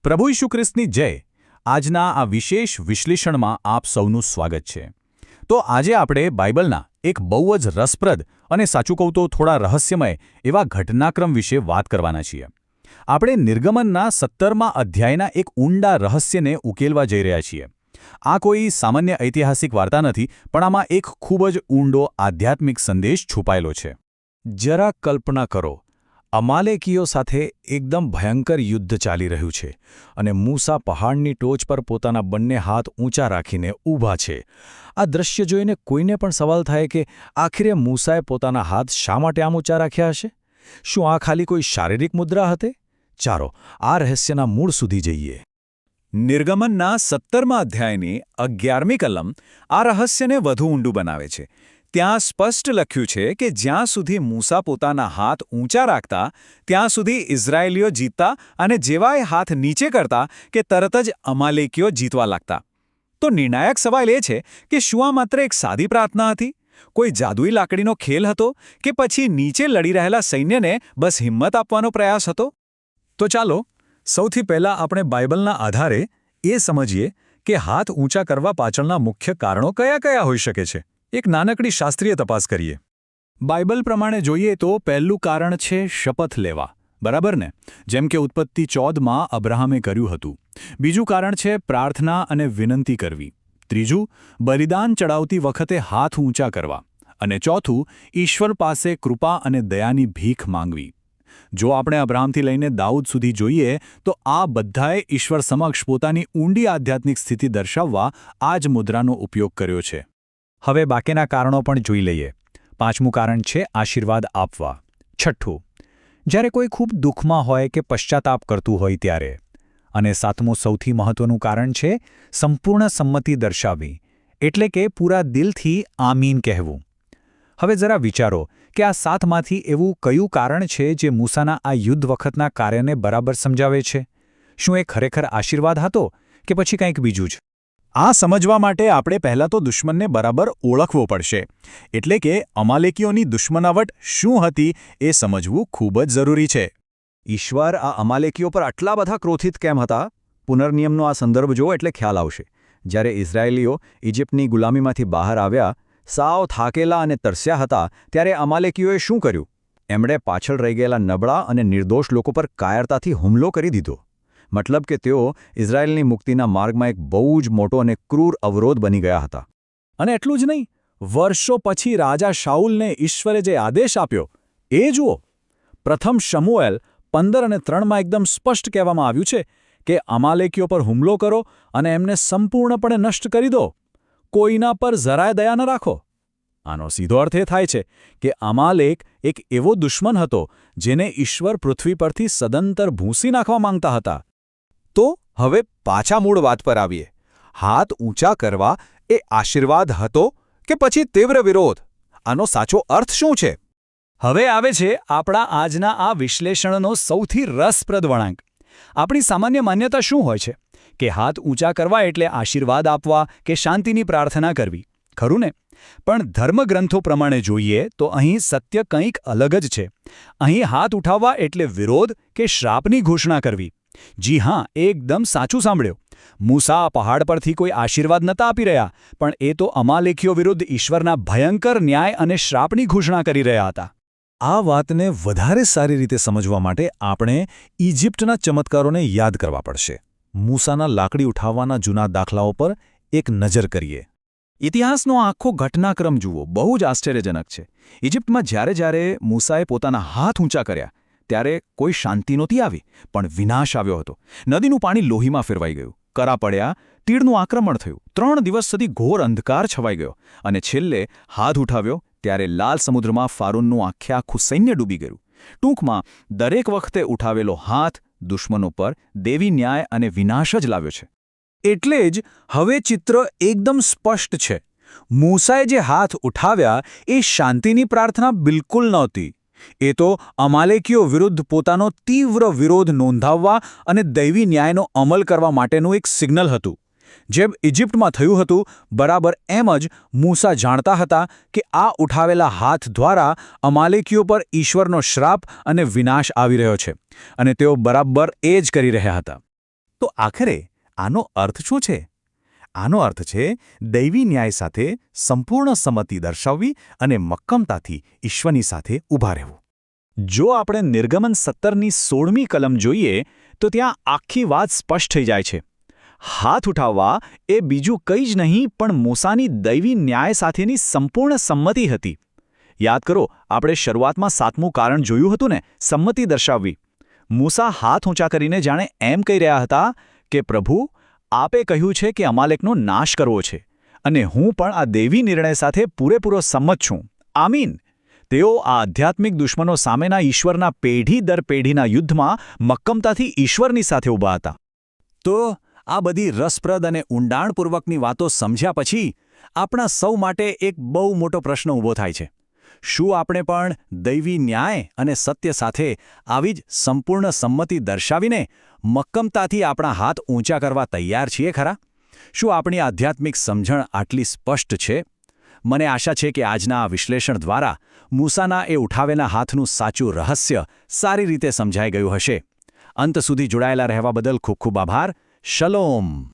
પ્રભુ ઈસુ ખ્રિસ્તની જય આજના આ વિશેષ વિશ્લેષણમાં આપ સૌનું સ્વાગત છે. તો આજે આપણે બાઇબલના એક બહુ જ રસપ્રદ અને સાચું કહું તો થોડા રહસ્યમય એવા ઘટનાક્રમ વિશે વાત કરવાના છીએ. આપણે નિર્ગમનના 17મા અધ્યાયના એક ઊંડા રહસ્યને ઉકેલવા જઈ રહ્યા છીએ. આ કોઈ સામાન્ય ઐતિહાસિક વાર્તા નથી, પણ આમાં એક ખૂબ જ ઊંડો આધ્યાત્મિક સંદેશ છુપાયેલો છે. જરા કલ્પના કરો, અમાલેકીઓ સાથે એકદમ ભયંકર યુદ્ધ ચાલી રહ્યું છે અને મૂસા પહાડની ટોચ પર પોતાના બંને હાથ ઊંચા રાખીને ઊભા છે. આ દ્રશ્ય જોઈને કોઈને પણ સવાલ થાય કે આખરે મૂસાએ પોતાના હાથ શા માટે આમ ઊંચા રાખ્યા હશે? શું આ ખાલી કોઈ શારીરિક મુદ્રા હતી? ચાલો આ રહસ્યના મૂળ સુધી જઈએ. નિર્ગમનના 17મા અધ્યાયની 11મી કલમ આ રહસ્યને વધુ ઊંડું બનાવે છે. ત્યાં સ્પષ્ટ લખ્યું છે કે જ્યાં સુધી મૂસા પોતાના હાથ ઊંચા રાખતા ત્યાં સુધી ઇઝરાયેલીઓ જીતતા, અને જેવા એ હાથ નીચે કરતા કે તરત જ અમાલેકીઓ જીતવા લાગતા. તો નિર્ણાયક સવાલ એ છે કે શું આ માત્ર એક સાદી પ્રાર્થના હતી, કોઈ જાદુઈ લાકડીનો ખેલ હતો, કે પછી નીચે લડી રહેલા સૈન્યને બસ હિંમત આપવાનો પ્રયાસ હતો? તો ચાલો સૌથી પહેલાં આપણે બાઇબલના આધારે એ સમજીએ કે હાથ ઊંચા કરવા પાછળના મુખ્ય કારણો કયા કયા હોઈ શકે છે. એક નાનકડી શાસ્ત્રીય તપાસ કરીએ. બાઇબલ પ્રમાણે જોઈએ તો પહેલું કારણ છે શપથ લેવા, બરાબર ને? જેમ કે ઉત્પત્તિ 14માં અબ્રાહમે કર્યું હતું. બીજું કારણ છે પ્રાર્થના અને વિનંતી કરવી. ત્રીજું, બલિદાન ચડાવતી વખતે હાથ ઊંચા કરવા. અને ચોથું, ઈશ્વર પાસે કૃપા અને દયાની ભીખ માંગવી. જો આપણે અબ્રાહમથી લઈને દાઉદ સુધી જોઈએ તો આ બધાએ ઈશ્વર સમક્ષ પોતાની ઊંડી આધ્યાત્મિક સ્થિતિ દર્શાવવા આ જ મુદ્રાનો ઉપયોગ કર્યો છે. હવે બાકીના કારણો પણ જોઈ લઈએ. પાંચમું કારણ છે આશીર્વાદ આપવા. છઠ્ઠું, જ્યારે કોઈ ખૂબ દુઃખમાં હોય કે પશ્ચાતાપ કરતું હોય ત્યારે. અને સાતમું સૌથી મહત્વનું કારણ છે સંપૂર્ણ સંમતિ દર્શાવવી, એટલે કે પૂરા દિલથી આમીન કહેવું. હવે જરા વિચારો કે આ સાતમાંથી એવું કયું કારણ છે જે મૂસાના આ યુદ્ધ વખતના કાર્યને બરાબર સમજાવે છે? શું એ ખરેખર આશીર્વાદ હતો કે પછી કંઈક બીજું જ? આ સમજવા માટે આપણે પહેલાં તો દુશ્મનને બરાબર ઓળખવો પડશે. એટલે કે અમાલેકીઓની દુશ્મનાવટ શું હતી એ સમજવું ખૂબ જ જરૂરી છે. ઈશ્વર આ અમાલેકીઓ પર આટલા બધા ક્રોધિત કેમ હતા? પુનર્નિયમનો આ સંદર્ભ જુઓ એટલે ખ્યાલ આવશે. જ્યારે ઇઝરાયેલીઓ ઇજિપ્તની ગુલામીમાંથી બહાર આવ્યા, સાવ થાકેલા અને તરસ્યા હતા, ત્યારે અમાલેકીઓએ શું કર્યું? એમણે પાછળ રહી ગયેલા નબળા અને નિર્દોષ લોકો પર કાયરતાથી હુમલો કરી દીધો. મતલબ કે તેઓ ઇઝરાયેલની મુક્તિના માર્ગમાં એક બહુ જ મોટો અને ક્રૂર અવરોધ બની ગયા હતા. અને એટલું જ નહીં, વર્ષો પછી રાજા શાઉલને ઈશ્વરે જે આદેશ આપ્યો એ જુઓ. પ્રથમ શમુએલ 15:3 એકદમ સ્પષ્ટ કહેવામાં આવ્યું છે કે અમાલેકીઓ પર હુમલો કરો અને એમને સંપૂર્ણપણે નષ્ટ કરી દો. કોઈના પર જરાય દયા ન રાખો. આનો સીધો અર્થ એ થાય છે કે અમાલેક એક એવો દુશ્મન હતો જેને ઈશ્વર પૃથ્વી પરથી સદંતર ભૂંસી નાખવા માંગતા હતા. તો હવે પાછા મૂળ વાત પર આવીએ. હાથ ઊંચા કરવા એ આશીર્વાદ હતો કે પછી તીવ્ર વિરોધ? આનો સાચો અર્થ શું છે? હવે આવે છે આપણા આજના આ વિશ્લેષણનો સૌથી રસપ્રદ વળાંક. આપણી સામાન્ય માન્યતા શું હોય છે કે હાથ ઊંચા કરવા એટલે આશીર્વાદ આપવા કે શાંતિની પ્રાર્થના કરવી, ખરું ને? પણ ધર્મગ્રંથો પ્રમાણે જોઈએ તો અહીં સત્ય કંઈક અલગ જ છે. અહીં હાથ ઉઠાવવા એટલે વિરોધ કે શ્રાપની ઘોષણા કરવી. જી હા, એકદમ સાચું સાંભળ્યો. મૂસા પહાડ પરથી કોઈ આશીર્વાદ નહોતા આપી રહ્યા, પણ એ તો અમાલેકીઓ વિરુદ્ધ ઈશ્વરના ભયંકર ન્યાય અને શ્રાપની ઘોષણા કરી રહ્યા હતા. આ વાતને વધારે સારી રીતે સમજવા માટે આપણે ઇજિપ્તના ચમત્કારોને યાદ કરવા પડશે. મૂસાના લાકડી ઉઠાવવાના જૂના દાખલાઓ પર એક નજર કરીએ. ઇતિહાસનો આખો ઘટનાક્રમ જુઓ, બહુ જ આશ્ચર્યજનક છે. ઇજિપ્તમાં જ્યારે મૂસાએ પોતાના હાથ ઊંચા કર્યા ત્યારે કોઈ શાંતિ નહોતી આવી, પણ વિનાશ આવ્યો હતો. નદીનું પાણી લોહીમાં ફેરવાઈ ગયું, કરા પડ્યા, તીડનું આક્રમણ થયું, 3 દિવસ સુધી ઘોર અંધકાર છવાઈ ગયો, અને છેલ્લે હાથ ઉઠાવ્યો ત્યારે લાલ સમુદ્રમાં ફારૂનનું આખું સૈન્ય ડૂબી ગયું. ટૂંકમાં દરેક વખતે ઉઠાવેલો હાથ દુશ્મનો પર દેવી ન્યાય અને વિનાશ જ લાવ્યો છે. એટલે જ હવે ચિત્ર એકદમ સ્પષ્ટ છે. મૂસાએ જે હાથ ઉઠાવ્યા એ શાંતિની પ્રાર્થના બિલકુલ નહોતી. એ તો અમાલેકીઓ વિરુદ્ધ પોતાનો તીવ્ર વિરોધ નોંધાવવા અને દૈવી ન્યાયનો અમલ કરવા માટેનું એક સિગ્નલ હતું. જેમ ઇજિપ્તમાં થયું હતું, બરાબર એમ જ મૂસા જાણતા હતા કે આ ઉઠાવેલા હાથ દ્વારા અમાલેકીઓ પર ઈશ્વરનો શ્રાપ અને વિનાશ આવી રહ્યો છે, અને તેઓ બરાબર એ જ કરી રહ્યા હતા. તો આખરે આનો અર્થ શું છે? આનો અર્થ છે દૈવી ન્યાય સાથે સંપૂર્ણ સંમતિ દર્શાવવી અને મક્કમતાથી ઈશ્વરની સાથે ઊભા રહેવું. જો આપણે નિર્ગમન 17ની 16મી કલમ જોઈએ તો ત્યાં આખી વાત સ્પષ્ટ થઈ જાય છે. હાથ ઉઠાવવા એ બીજું કંઈ જ નહીં પણ મૂસાની દૈવી ન્યાય સાથેની સંપૂર્ણ સંમતિ હતી. યાદ કરો, આપણે શરૂઆતમાં 7મું કારણ જોયું હતું ને, સંમતિ દર્શાવવી. મૂસા હાથ ઊંચા કરીને જાણે એમ કહી રહ્યા હતા કે પ્રભુ, આપે કહ્યું છે કે અમાલેકનો નાશ કરવો છે અને હું પણ આ દૈવી નિર્ણય સાથે પૂરેપૂરો સંમત છું. આમીન. તેઓ આ આધ્યાત્મિક દુશ્મનો સામેના ઈશ્વરના પેઢી દર પેઢીના યુદ્ધમાં મક્કમતાથી ઈશ્વરની સાથે ઊભા હતા. તો આ બધી રસપ્રદ અને ઊંડાણપૂર્વકની વાતો સમજ્યા પછી આપણા સૌ માટે એક બહુ મોટો પ્રશ્ન ઊભો થાય છે. શું આપણે પણ દૈવી ન્યાય અને સત્ય સાથે આવી જ સંપૂર્ણ સંમતિ દર્શાવીને મક્કમતાથી આપણા હાથ ઊંચા કરવા તૈયાર છીએ ખરા? શું આપણી આધ્યાત્મિક સમજણ આટલી સ્પષ્ટ છે? મને આશા છે કે આજના આ વિશ્લેષણ દ્વારા મૂસાના એ ઉઠાવેલા હાથનું સાચું રહસ્ય સારી રીતે સમજાઈ ગયું હશે. અંત સુધી જોડાયેલા રહેવા બદલ ખૂબ ખૂબ આભાર. શલોમ.